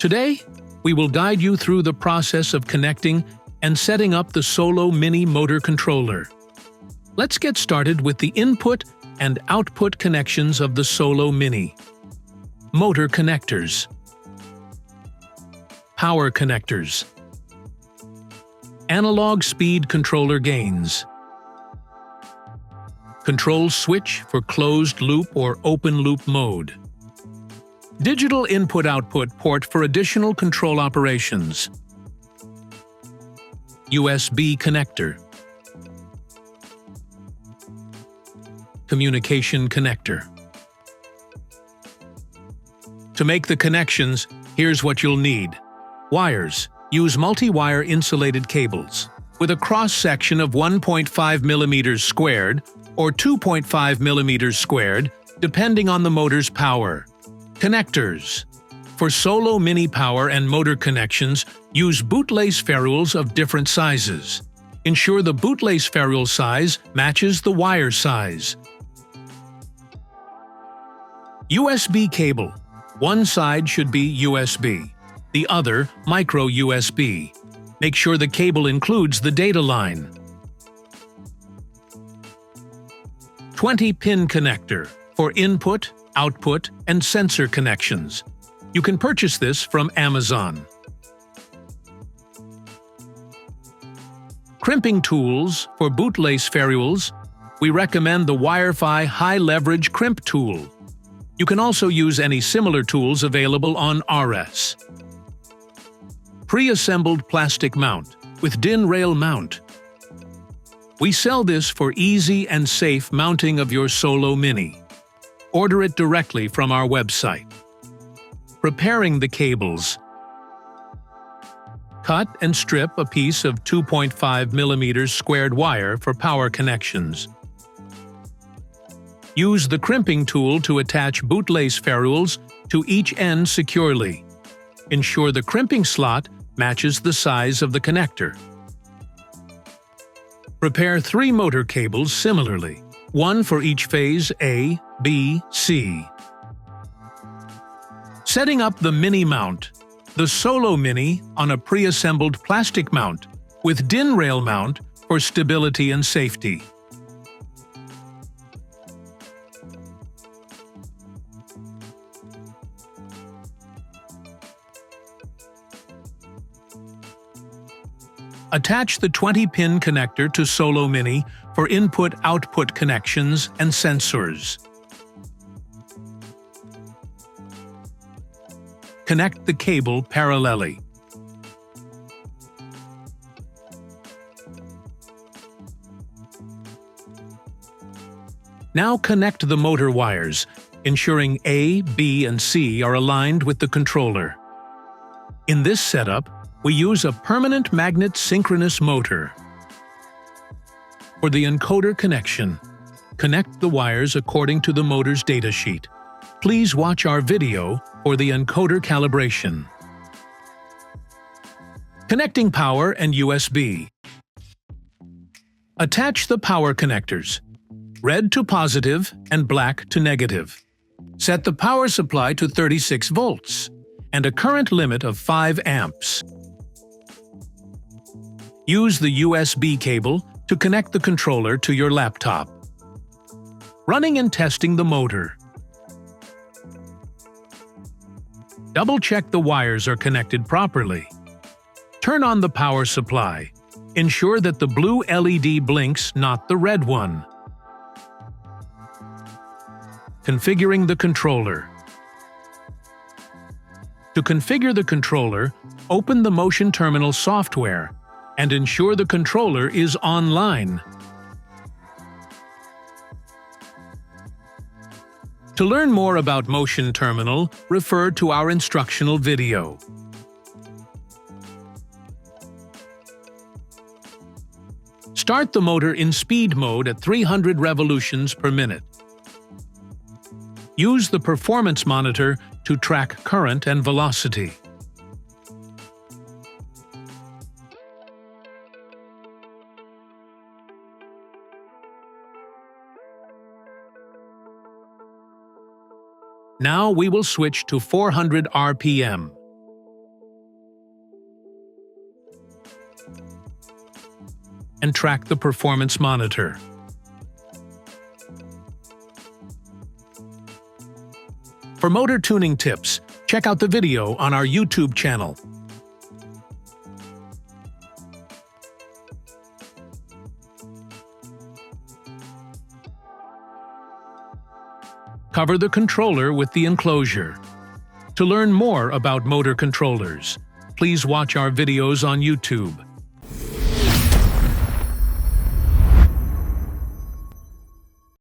Today, we will guide you through the process of connecting and setting up the Solo Mini motor controller. Let's get started with the input and output connections of the Solo Mini. Motor connectors. Power connectors. Analog speed controller gains. Control switch for closed loop or open loop mode. Digital input-output port for additional control operations. USB connector. Communication connector. To make the connections, here's what you'll need. Wires. Use multi-wire insulated cables with a cross-section of 1.5 millimeters squared or 2.5 millimeters squared, depending on the motor's power. Connectors. For Solo Mini power and motor connections, use bootlace ferrules of different sizes. Ensure the bootlace ferrule size matches the wire size. USB cable. One side should be USB, the other micro USB. Make sure the cable includes the data line. 20-pin connector for input, output, and sensor connections. You can purchase this from Amazon. Crimping tools for bootlace ferrules. We recommend the Wi-Fi high-leverage crimp tool. You can also use any similar tools available on RS. Pre-assembled plastic mount with DIN rail mount. We sell this for easy and safe mounting of your Solo Mini. Order it directly from our website. Preparing the cables. Cut and strip a piece of 2.5 millimeters squared wire for power connections. Use the crimping tool to attach bootlace ferrules to each end securely. Ensure the crimping slot matches the size of the connector. Prepare 3 motor cables similarly, one for each phase A, B, C. Setting up the Mini mount. The Solo Mini on a pre-assembled plastic mount with DIN rail mount for stability and safety. Attach the 20-pin connector to Solo Mini for input-output connections and sensors. Connect the cable parallelly. Now connect the motor wires, ensuring A, B, and C are aligned with the controller. In this setup, we use a permanent magnet synchronous motor. For the encoder connection, connect the wires according to the motor's datasheet. Please watch our video for the encoder calibration. Connecting power and USB. Attach the power connectors, red to positive and black to negative. Set the power supply to 36 volts and a current limit of 5 amps. Use the USB cable to connect the controller to your laptop. Running and testing the motor. Double-check the wires are connected properly. Turn on the power supply. Ensure that the blue LED blinks, not the red one. Configuring the controller. To configure the controller, open the Motion Terminal software and ensure the controller is online. To learn more about Motion Terminal, refer to our instructional video. Start the motor in speed mode at 300 revolutions per minute. Use the performance monitor to track current and velocity. Now we will switch to 400 RPM. and track the performance monitor. For motor tuning tips, check out the video on our YouTube channel. Cover the controller with the enclosure. To learn more about motor controllers, please watch our videos on YouTube.